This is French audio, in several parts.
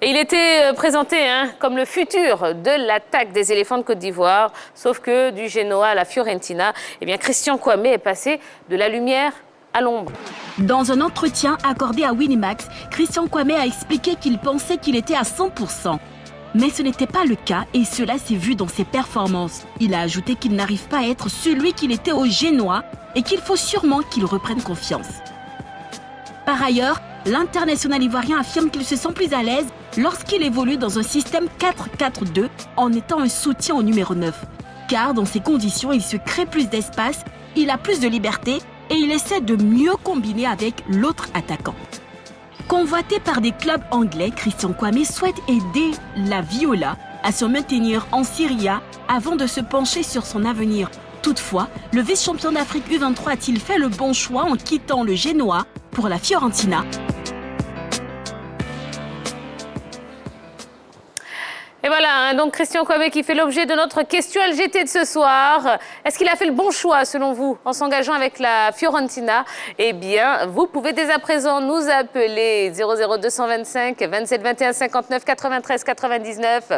Et il était présenté comme le futur de l'attaque des éléphants de Côte d'Ivoire. Sauf que du Genoa à la Fiorentina, eh bien Christian Kwame est passé de la lumière à l'ombre. Dans un entretien accordé à Winamax, Christian Kwame a expliqué qu'il pensait qu'il était à 100%. Mais ce n'était pas le cas et cela s'est vu dans ses performances. Il a ajouté qu'il n'arrive pas à être celui qu'il était au Genoa et qu'il faut sûrement qu'il reprenne confiance. Par ailleurs, l'international ivoirien affirme qu'il se sent plus à l'aise lorsqu'il évolue dans un système 4-4-2 en étant un soutien au numéro 9. Car dans ces conditions, il se crée plus d'espace, il a plus de liberté et il essaie de mieux combiner avec l'autre attaquant. Convoité par des clubs anglais, Christian Kwame souhaite aider la Viola à se maintenir en Serie A avant de se pencher sur son avenir. Toutefois, le vice-champion d'Afrique U23 a-t-il fait le bon choix en quittant le Genoa pour la Fiorentina ? Et voilà, donc Christian Kwame qui fait l'objet de notre question LGT de ce soir. Est-ce qu'il a fait le bon choix, selon vous, en s'engageant avec la Fiorentina? Eh bien, vous pouvez dès à présent nous appeler 00225 27 21 59 93 99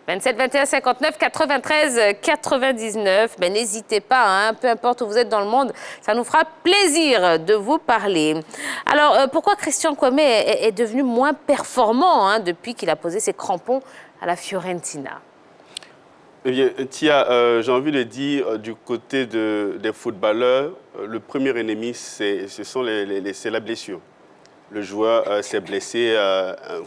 27 21 59 93 99. Ben, n'hésitez pas, peu importe où vous êtes dans le monde, ça nous fera plaisir de vous parler. Alors, pourquoi Christian Kwame est devenu moins performant depuis qu'il a posé ses crampons à la Fiorentina? Eh bien, Tia, j'ai envie de dire, du côté des footballeurs, le premier ennemi, c'est la blessure. Le joueur s'est blessé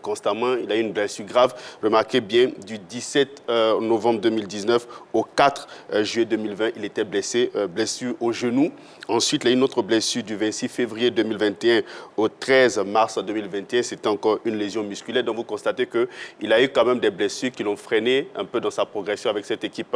constamment, il a eu une blessure grave. Remarquez bien, du 17 novembre 2019 au 4 juillet 2020, il était blessé, blessure au genou. Ensuite, il a eu une autre blessure du 26 février 2021 au 13 mars 2021. C'était encore une lésion musculaire. Donc, vous constatez qu'il a eu quand même des blessures qui l'ont freiné un peu dans sa progression avec cette équipe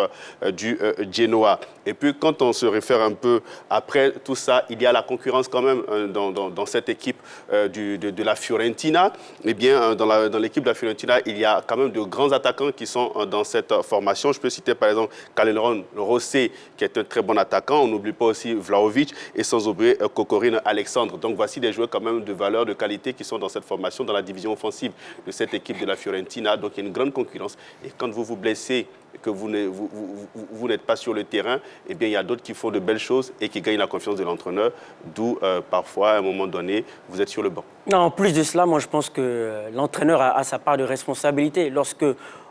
du Genoa. Et puis, quand on se réfère un peu après tout ça, il y a la concurrence quand même dans cette équipe de la Fiorentina. Eh bien, dans l'équipe de la Fiorentina, il y a quand même de grands attaquants qui sont dans cette formation. Je peux citer par exemple Calderon Rosset, qui est un très bon attaquant. On n'oublie pas aussi Vlahovic et sans oublier Kokorine Alexandre. Donc voici des joueurs quand même de valeur, de qualité qui sont dans cette formation, dans la division offensive de cette équipe de la Fiorentina. Donc il y a une grande concurrence. Et quand vous vous blessez, que vous n'êtes pas sur le terrain, eh bien, il y a d'autres qui font de belles choses et qui gagnent la confiance de l'entraîneur, d'où parfois, à un moment donné, vous êtes sur le banc. Non, en plus de cela, moi, je pense que l'entraîneur a sa part de responsabilité. Lorsque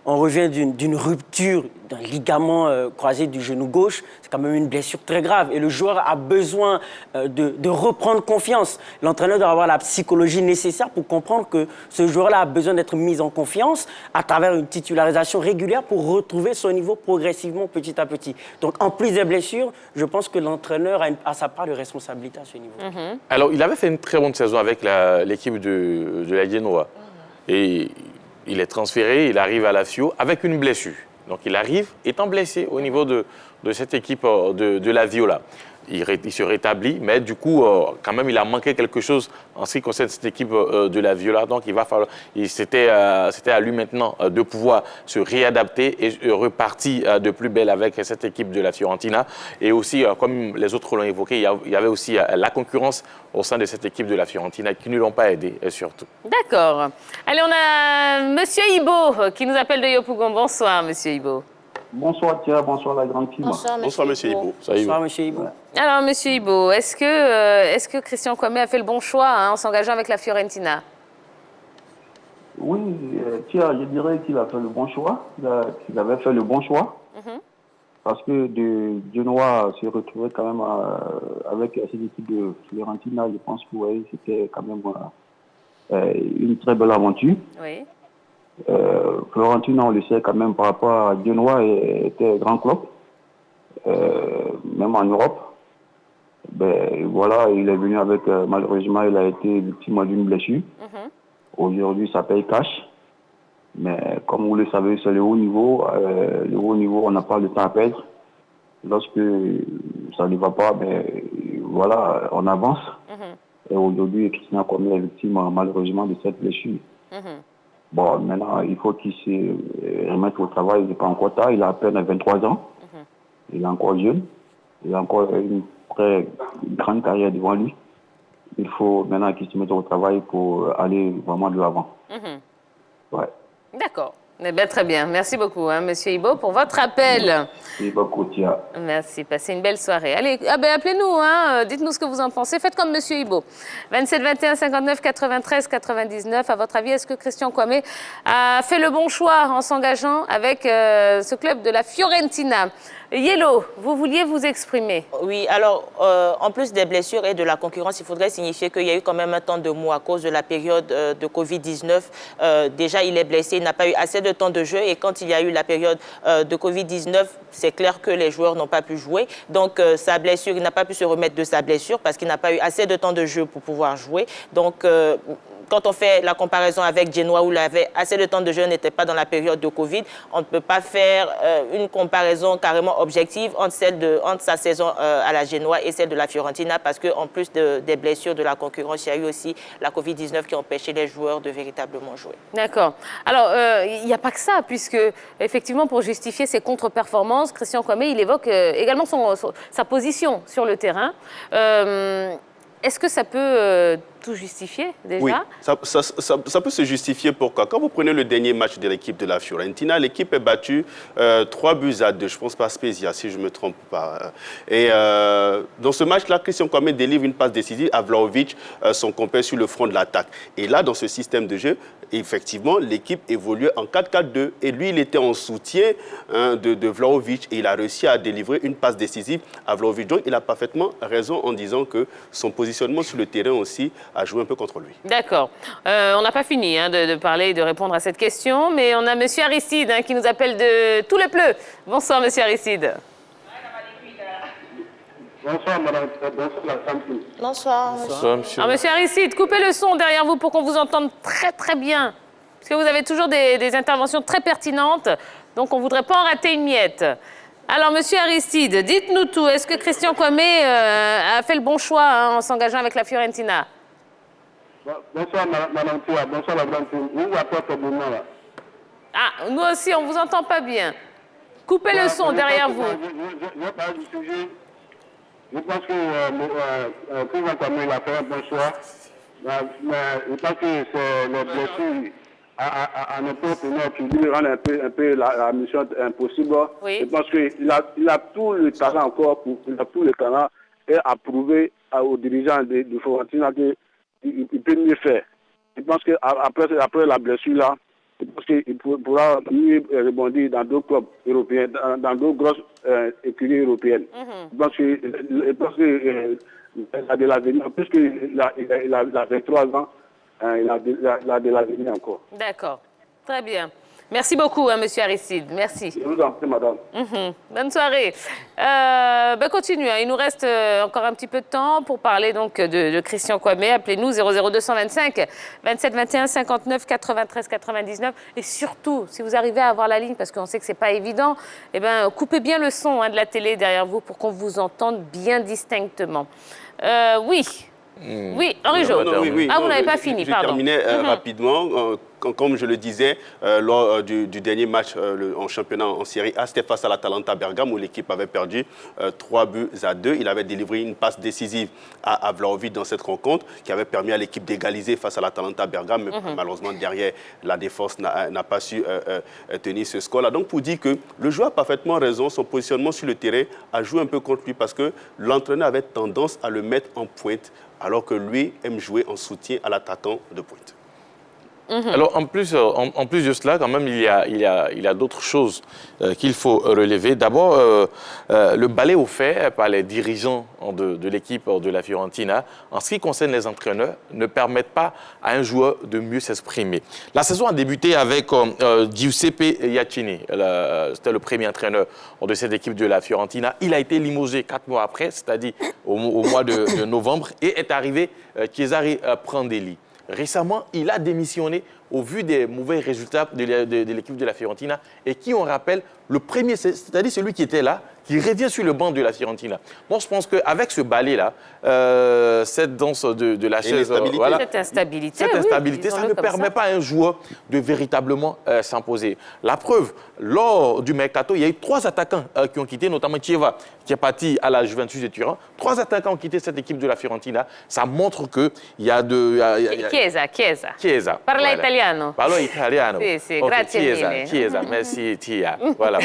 on revient d'une rupture, d'un ligament croisé du genou gauche, c'est quand même une blessure très grave. Et le joueur a besoin de reprendre confiance. L'entraîneur doit avoir la psychologie nécessaire pour comprendre que ce joueur-là a besoin d'être mis en confiance à travers une titularisation régulière pour retrouver son niveau progressivement, petit à petit. Donc, en plus des blessures, je pense que l'entraîneur a sa part de responsabilité à ce niveau. Alors, il avait fait une très bonne saison avec l'équipe de la Genoa. Et il est transféré, il arrive à la Fio avec une blessure. Donc il arrive étant blessé au niveau de cette équipe de la Viola. Il se rétablit, mais du coup, quand même, il a manqué quelque chose en ce qui concerne cette équipe de la Viola. Donc, il va falloir. C'était à lui maintenant de pouvoir se réadapter et repartir de plus belle avec cette équipe de la Fiorentina. Et aussi, comme les autres l'ont évoqué, il y avait aussi la concurrence au sein de cette équipe de la Fiorentina qui ne l'ont pas aidé, surtout. D'accord. Allez, on a Monsieur Ibo qui nous appelle de Yopougon. Bonsoir, Monsieur Ibo. Bonsoir Thierry, bonsoir la grande team. Bonsoir, Monsieur Ibo. Bonsoir, Monsieur Ibo. Alors, Monsieur Ibo, est-ce que Christian Kwame a fait le bon choix en s'engageant avec la Fiorentina? Oui, Thierry, je dirais qu'il a fait le bon choix. Il avait fait le bon choix. Parce que de Genoa se retrouvait quand même avec cette équipe de Fiorentina. Je pense que c'était quand même une très belle aventure. Oui. Fiorentina, on le sait quand même par rapport à Genoa, était un grand club, même en Europe. Ben, voilà, il est venu avec, malheureusement, il a été victime d'une blessure. Aujourd'hui, ça paye cash. Mais comme vous le savez, c'est le haut niveau. Le haut niveau, on n'a pas le temps à perdre. Lorsque ça ne va pas, ben, voilà, on avance. Et aujourd'hui, Christian Kwame est victime, malheureusement, de cette blessure. Bon, maintenant, il faut qu'il se remette au travail. Il n'est pas encore tard. Il a à peine 23 ans. Il est encore jeune. Il a encore une très grande carrière devant lui. Il faut maintenant qu'il se mette au travail pour aller vraiment de l'avant. Ouais. D'accord. Eh bien, très bien. Merci beaucoup, hein, Monsieur Ibo, pour votre appel. Merci beaucoup, Tia. Merci. Passez une belle soirée. Allez, appelez-nous. Hein, dites-nous ce que vous en pensez. Faites comme Monsieur Ibo. 27 21 59 93 99. À votre avis, est-ce que Christian Kwame a fait le bon choix en s'engageant avec ce club de la Fiorentina? Yellow, vous vouliez vous exprimer. Oui, alors, en plus des blessures et de la concurrence, il faudrait signifier qu'il y a eu quand même un temps de mou à cause de la période de Covid-19. Déjà, il est blessé, il n'a pas eu assez de temps de jeu. Et quand il y a eu la période de Covid-19, c'est clair que les joueurs n'ont pas pu jouer. Donc, sa blessure, il n'a pas pu se remettre de sa blessure parce qu'il n'a pas eu assez de temps de jeu pour pouvoir jouer. Donc, quand on fait la comparaison avec Genoa, où il avait assez de temps de jeu, n'était pas dans la période de Covid, on ne peut pas faire une comparaison carrément objective entre sa saison à la Genoa et celle de la Fiorentina, parce qu'en plus des blessures de la concurrence, il y a eu aussi la Covid-19 qui a empêché les joueurs de véritablement jouer. D'accord. Alors, il n'y a pas que ça, puisque, effectivement, pour justifier ses contre-performances, Christian Kwame, il évoque également sa position sur le terrain. Est-ce que ça peut tout justifier, déjà? Oui, ça peut se justifier. Pourquoi? Quand vous prenez le dernier match de l'équipe de la Fiorentina, l'équipe est battue 3-2. Je pense pas Spezia, si je ne me trompe pas. Et dans ce match-là, Christian Kwame délivre une passe décisive à Vlahovic, son compère sur le front de l'attaque. Et là, dans ce système de jeu, effectivement, l'équipe évoluait en 4-4-2. Et lui, il était en soutien de Vlahovic et il a réussi à délivrer une passe décisive à Vlahovic. Donc, il a parfaitement raison en disant que son positionnement sur le terrain aussi a joué un peu contre lui. D'accord. On n'a pas fini de parler et de répondre à cette question, mais on a M. Aristide qui nous appelle de tout le pleu. Bonsoir, M. Aristide. Bonsoir, madame. Bonsoir, la femme. Bonsoir. Bonsoir, monsieur. Alors, M. Aristide, coupez le son derrière vous pour qu'on vous entende très, très bien. Parce que vous avez toujours des interventions très pertinentes, donc on ne voudrait pas en rater une miette. Alors, M. Aristide, dites-nous tout. Est-ce que Christian Kwame a fait le bon choix en s'engageant avec la Fiorentina? Bonsoir, madame Tia. Bonsoir, la grande fille. Vous apportez le nom, là. Ah, nous aussi, on ne vous entend pas bien. Coupez le son derrière vous. Je parle du sujet. Je pense que Christian Kwame il a fait un bon choix. Mais je pense que c'est les blessures à notre opinion qui lui rendent un peu la mission impossible. Oui. Je pense qu'il a tout le talent encore, il a tout le talent et à prouver aux dirigeants de Fiorentina qu'il peut mieux faire. Je pense qu'après la blessure là, je pense qu'il pourra mieux rebondir dans d'autres clubs européens, dans d'autres grosses écuries européennes. Je pense qu'il a de l'avenir, puisqu'il a 23 ans, il a de l'avenir encore. D'accord. Très bien. Merci beaucoup, Monsieur Aristide. Merci. Je vous en prie, madame. Bonne soirée. Continuez. Il nous reste encore un petit peu de temps pour parler donc de Christian Kwame. Appelez-nous 00225 27 21 59 93 99. Et surtout, si vous arrivez à avoir la ligne, parce qu'on sait que c'est pas évident, coupez bien le son de la télé derrière vous pour qu'on vous entende bien distinctement. Oui. Oui, Henri Jo. Oui. Ah, vous n'avez pas fini, pardon. Je terminais rapidement. Comme je le disais, lors du dernier match en championnat en Série A, c'était face à l'Atalanta Bergame où l'équipe avait perdu 3-2. Il avait délivré une passe décisive à Vlahovic dans cette rencontre qui avait permis à l'équipe d'égaliser face à l'Atalanta Bergame. Mais malheureusement, derrière, la défense n'a pas su tenir ce score-là. Donc, pour dire que le joueur a parfaitement raison, son positionnement sur le terrain a joué un peu contre lui parce que l'entraîneur avait tendance à le mettre en pointe alors que lui aime jouer en soutien à l'attaquant de pointe. Alors, en plus de cela, quand même, il y a d'autres choses qu'il faut relever. D'abord, le balai offert par les dirigeants de l'équipe de la Fiorentina, en ce qui concerne les entraîneurs, ne permettent pas à un joueur de mieux s'exprimer. La saison a débuté avec Giuseppe Iacchini. C'était le premier entraîneur de cette équipe de la Fiorentina. Il a été limogé 4 mois après, c'est-à-dire au mois de novembre, et est arrivé Cesare Prandelli. Récemment, il a démissionné au vu des mauvais résultats de l'équipe de la Fiorentina et qui, on rappelle, le premier, c'est-à-dire celui qui était là, qui revient sur le banc de la Fiorentina. Moi, je pense qu'avec ce balai-là, cette danse de la chaise, cette instabilité, ça ne permet pas à un joueur de véritablement s'imposer. La preuve, lors du mercato, il y a eu 3 attaquants qui ont quitté, notamment Chieva, qui est parti à la Juventus de Turin. 3 attaquants ont quitté cette équipe de la Fiorentina. Ça montre qu'il y a de... Chiesa. Parla italiano. Parlo italiano. Sì, grazie mille. Chiesa, merci Tia. Voilà.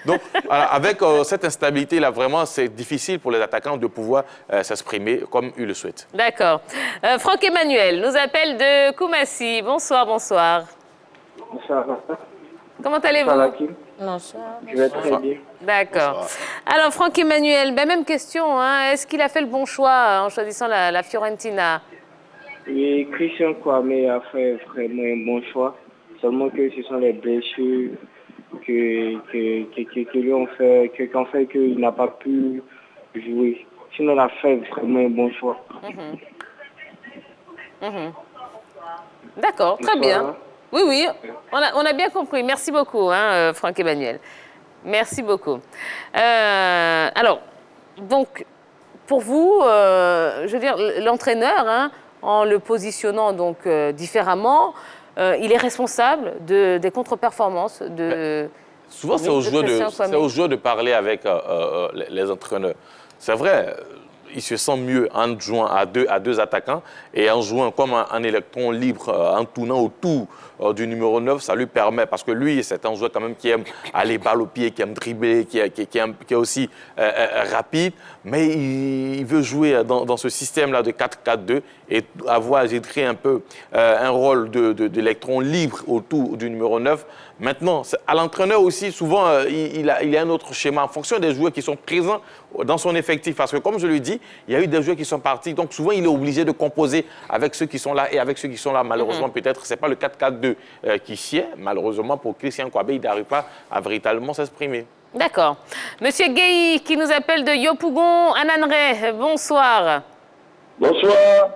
Donc avec cette instabilité-là, vraiment, c'est difficile pour les attaquants de pouvoir s'exprimer comme ils le souhaitent. D'accord. Franck Emmanuel nous appelle de Koumassi. Bonsoir. Bonsoir. Comment allez-vous? Bonsoir. Je vais très bien. D'accord. Alors, Franck Emmanuel, même question. Hein. Est-ce qu'il a fait le bon choix en choisissant la Fiorentina? Oui, Christian Kwame a fait vraiment un bon choix. Seulement que ce sont les blessures qui lui ont fait qu'il n'a pas pu jouer. Sinon, il a fait vraiment un bon choix. D'accord, très bien. Oui, on a bien compris. Merci beaucoup, hein, Franck Emmanuel. Merci beaucoup. Alors, donc, pour vous, je veux dire, l'entraîneur, hein, en le positionnant donc différemment, il est responsable des contre-performances de... Souvent, c'est aux joueurs de parler avec les entraîneurs. C'est vrai, il se sent mieux en jouant à deux attaquants et en jouant comme un électron libre, en tournant autour du numéro 9, ça lui permet, parce que lui, c'est un joueur quand même qui aime aller balle au pied, qui aime dribbler, qui est aussi rapide, mais il veut jouer dans ce système-là de 4-4-2 et créer un peu un rôle d'électron libre autour du numéro 9. Maintenant, à l'entraîneur aussi, souvent, il y a un autre schéma en fonction des joueurs qui sont présents dans son effectif. Parce que, comme je le dis, il y a eu des joueurs qui sont partis. Donc, souvent, il est obligé de composer avec ceux qui sont là et avec ceux qui sont là. Malheureusement, peut-être, ce n'est pas le 4-4-2 qui sied. Malheureusement, pour Christian Kouame, il n'arrive pas à véritablement s'exprimer. D'accord. Monsieur Gueye, qui nous appelle de Yopougon, Ananré. Bonsoir. Bonsoir.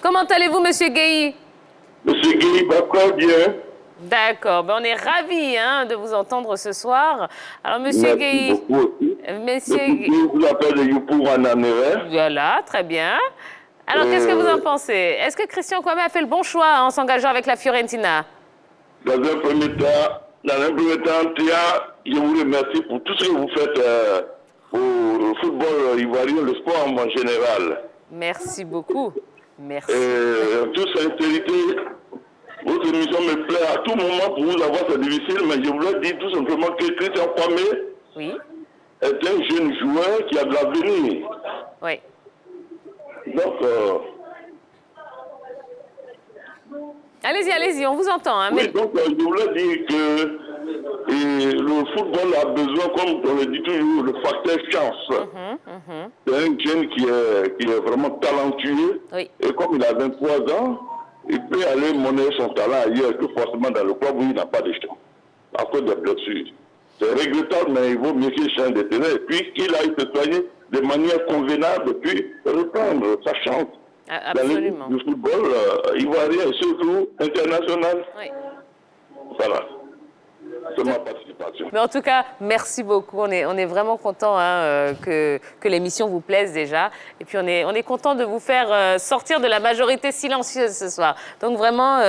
Comment allez-vous, monsieur Gueye? Monsieur Gueye, très bien. D'accord, on est ravis de vous entendre ce soir. Alors, monsieur Gueye, vous appelez de Yopougon Ananré. Voilà, très bien. Alors, qu'est-ce que vous en pensez? Est-ce que Christian Kouame a fait le bon choix en s'engageant avec la Fiorentina? Dans un premier temps, Théa, je vous remercie pour tout ce que vous faites pour le football ivoirien, le sport en général. Merci beaucoup. Merci. En toute sincérité, votre émission me plaît à tout moment. Pour vous avoir, c'est difficile, mais je voulais dire tout simplement que Christian Kouame est un jeune joueur qui a de l'avenir. Oui. Donc, allez-y, on vous entend. Hein, oui, donc je voulais dire que le football a besoin, comme on le dit toujours, le facteur chance. C'est un jeune qui est vraiment talentueux. Oui. Et comme il a 23 ans, il peut aller monnayer son talent ailleurs que forcément dans le club où il n'a pas de chance, à cause des blessures. C'est regrettable, mais il vaut mieux qu'il change de terrain. Et puis qu'il aille se soigner de manière convenable, puis reprendre sa chance. Absolument. Dans le football ivoirien et surtout international. Oui. Voilà. C'est ma participation. Mais en tout cas, merci beaucoup. On est vraiment content que l'émission vous plaise déjà. Et puis, on est content de vous faire sortir de la majorité silencieuse ce soir. Donc, vraiment,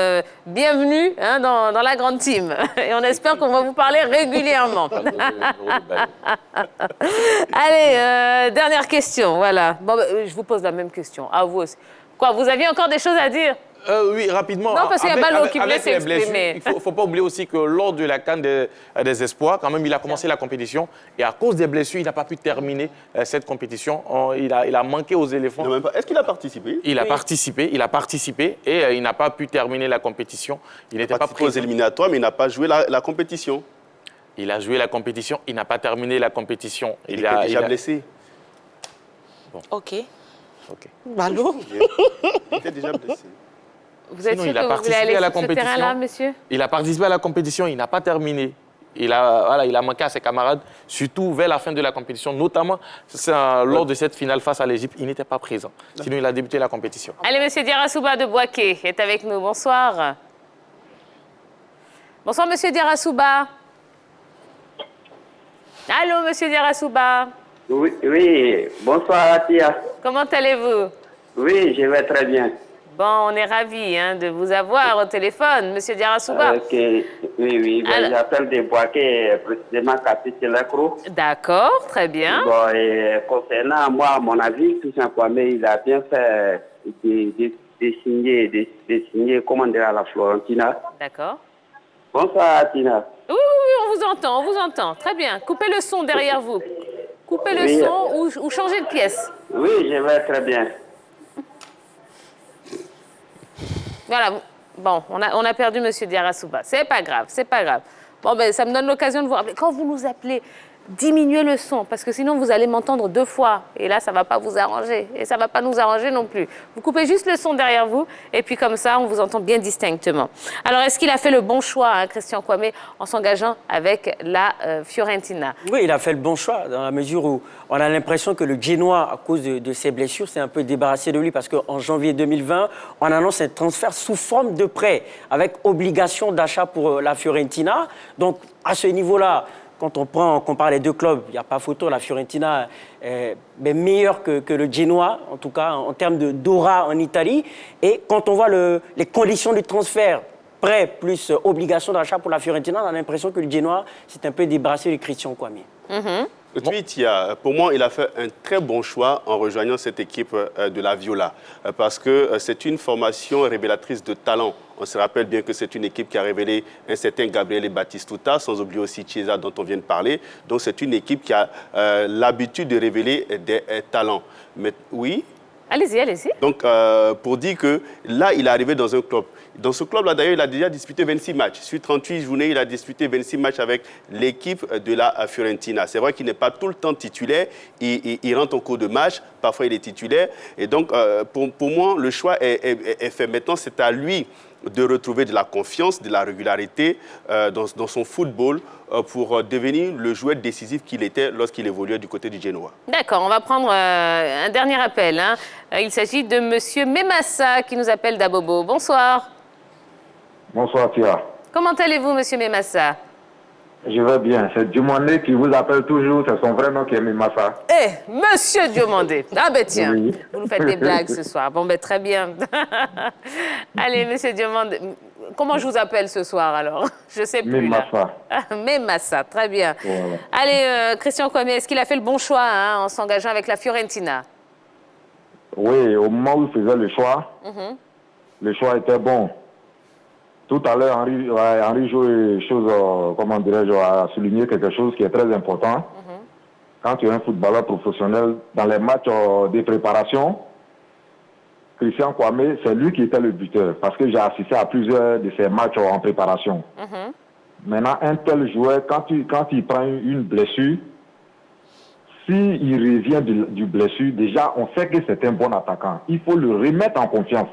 bienvenue dans la grande team. Et on espère qu'on va vous parler régulièrement. Allez, dernière question. Voilà. Bon, je vous pose la même question. À vous aussi. Quoi, vous aviez encore des choses à dire? Oui, rapidement. Non, parce qu'il y a Ballot qui voulait s'exprimer. Il ne faut pas oublier aussi que lors de la CAN des Espoirs, quand même, il a commencé la compétition. Et à cause des blessures, il n'a pas pu terminer cette compétition. Il a manqué aux éléphants. Est-ce qu'il a participé? Il a participé et il n'a pas pu terminer la compétition. Il n'était pas aux éliminatoires, mais il n'a pas joué la compétition. Il a joué la compétition, il n'a pas terminé la compétition. Il était déjà blessé. Bon. Ok. Ballot. Il était déjà blessé. Vous êtes sûr que vous voulez aller sur ce terrain-là, monsieur? Il a participé à la compétition, il n'a pas terminé. Il a manqué à ses camarades, surtout vers la fin de la compétition, notamment lors de cette finale face à l'Égypte. Il n'était pas présent. Sinon, il a débuté la compétition. Allez, monsieur Diarasouba de Boaké est avec nous. Bonsoir. Bonsoir, monsieur Diarasouba. Allô, monsieur Diarra-Souba. Oui, bonsoir Tia. Comment allez-vous? Oui, je vais très bien. Bon, on est ravis de vous avoir au téléphone, monsieur Diarra-Souba. Ok, oui, ben, j'appelle de Boaké, précisément Kassi-Telekro. D'accord, très bien. Bon, et concernant moi, à mon avis, Christian Kwame, il a bien fait de signer, comment dire, à la Florentina. D'accord. Bonsoir Tina. Oui, on vous entend. Très bien. Coupez le son derrière vous. Coupez le Oui. son ou changez de pièce. Oui, je vais très bien. Voilà. Bon, on a perdu monsieur Diarra-Souba. C'est pas grave. Bon, ben, ça me donne l'occasion de vous rappeler. Quand vous nous appelez, diminuez le son, parce que sinon vous allez m'entendre 2 fois. Et là, ça ne va pas vous arranger. Et ça ne va pas nous arranger non plus. Vous coupez juste le son derrière vous, et puis comme ça, on vous entend bien distinctement. Alors, est-ce qu'il a fait le bon choix, Christian Kwame, en s'engageant avec la Fiorentina? Oui, il a fait le bon choix, dans la mesure où on a l'impression que le Genoa, à cause de ses blessures, s'est un peu débarrassé de lui, parce qu'en janvier 2020, on annonce un transfert sous forme de prêt, avec obligation d'achat pour la Fiorentina. Donc, à ce niveau-là, quand on compare les deux clubs, il n'y a pas photo, la Fiorentina est meilleure que le Genoa, en tout cas en termes d'aura en Italie. Et quand on voit les conditions du transfert, prêt plus obligation d'achat pour la Fiorentina, on a l'impression que le Genoa s'est un peu débarrassé de Christian Kwame. Oui, Tia, pour moi, il a fait un très bon choix en rejoignant cette équipe de la Viola, parce que c'est une formation révélatrice de talent. On se rappelle bien que c'est une équipe qui a révélé un certain Gabriele Batistuta, sans oublier aussi Chiesa dont on vient de parler. Donc c'est une équipe qui a l'habitude de révéler des talents. Mais oui. Allez-y. Donc, pour dire que là, il est arrivé dans un club. Dans ce club-là, d'ailleurs, il a déjà disputé 26 matchs. Sur 38 journées, il a disputé 26 matchs avec l'équipe de la Fiorentina. C'est vrai qu'il n'est pas tout le temps titulaire. Il rentre en cours de match. Parfois, il est titulaire. Et donc, pour moi, le choix est fait. Maintenant, c'est à lui de retrouver de la confiance, de la régularité dans son football pour devenir le joueur décisif qu'il était lorsqu'il évoluait du côté du Genoa. D'accord, on va prendre un dernier appel. Il s'agit de monsieur Memassa qui nous appelle d'Abobo. Bonsoir. Bonsoir, Tia. Comment allez-vous, monsieur Memassa? Je vais bien. C'est Diomandé qui vous appelle toujours. C'est son vrai nom qui est Memassa. Monsieur Diomandé. Ah ben tiens, Oui. vous nous faites des blagues ce soir. Bon ben très bien. Allez, monsieur Diomandé. Comment je vous appelle ce soir alors? Je sais plus. Memassa. Memassa, très bien. Voilà. Allez, Christian Kwame, est-ce qu'il a fait le bon choix en s'engageant avec la Fiorentina? Oui, au moment où il faisait le choix était bon. Tout à l'heure, Henri comment dirais-je, a souligné quelque chose qui est très important. Quand tu es un footballeur professionnel, dans les matchs de préparation, Christian Kwame, c'est lui qui était le buteur, parce que j'ai assisté à plusieurs de ces matchs en préparation. Maintenant, un tel joueur, quand il prend une blessure, s'il revient du blessure, déjà, on sait que c'est un bon attaquant. Il faut le remettre en confiance.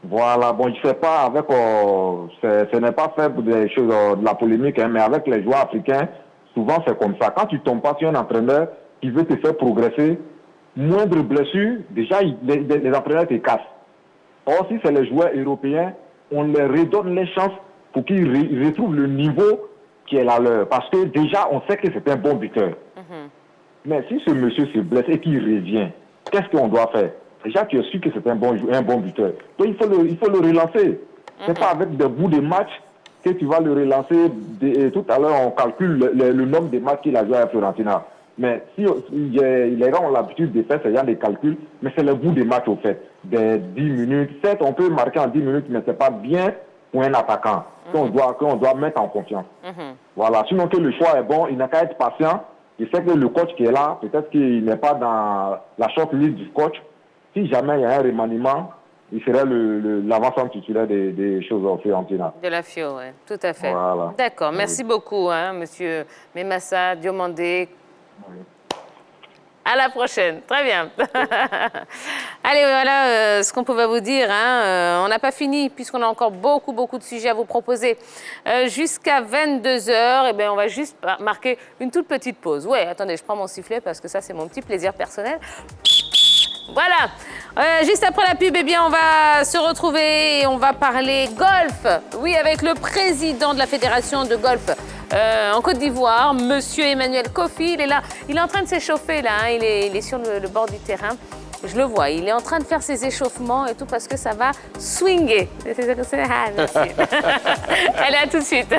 Voilà, bon, je ne sais pas, avec, ce n'est pas fait pour des choses, de la polémique, mais avec les joueurs africains, souvent c'est comme ça. Quand tu tombes pas sur un entraîneur qui veut te faire progresser, moindre blessure, déjà, les entraîneurs te cassent. Or, si c'est les joueurs européens, on leur redonne les chances pour qu'ils retrouvent le niveau qui est la leur. Parce que déjà, on sait que c'est un bon buteur. Mais si ce monsieur se blesse et qu'il revient, qu'est-ce qu'on doit faire? Déjà, tu es sûr que c'est un bon buteur. Donc, il faut le relancer. C'est pas avec des bouts de match que tu vas le relancer. Tout à l'heure, on calcule le nombre de matchs qu'il a joué à Fiorentina. Mais si les gens ont l'habitude de faire ce genre de calculs, mais c'est le bout des matchs au fait. Des 10 minutes. Certes, on peut marquer en 10 minutes, mais c'est pas bien pour un attaquant qu'on doit mettre en confiance. Voilà. Sinon que le choix est bon, il n'a qu'à être patient. Il sait que le coach qui est là, peut-être qu'il n'est pas dans la shortlist du coach. Si jamais il y a un remaniement, il serait l'avancement titulaire des choses en Fiorentina. De la Fio, oui, tout à fait. Voilà. D'accord, merci beaucoup, monsieur Memassa, Diomandé. À la prochaine, très bien. Allez, voilà ce qu'on pouvait vous dire. On n'a pas fini, puisqu'on a encore beaucoup de sujets à vous proposer. Jusqu'à 22h, on va juste marquer une toute petite pause. Ouais, attendez, je prends mon sifflet, parce que ça, c'est mon petit plaisir personnel. Voilà. Juste après la pub, on va se retrouver et on va parler golf. Oui, avec le président de la Fédération de golf en Côte d'Ivoire. Monsieur Emmanuel Kofi, il est là. Il est en train de s'échauffer là. Hein. Il est sur le bord du terrain. Je le vois, il est en train de faire ses échauffements et tout parce que ça va swinger. Ah, merci. Allez, à tout de suite.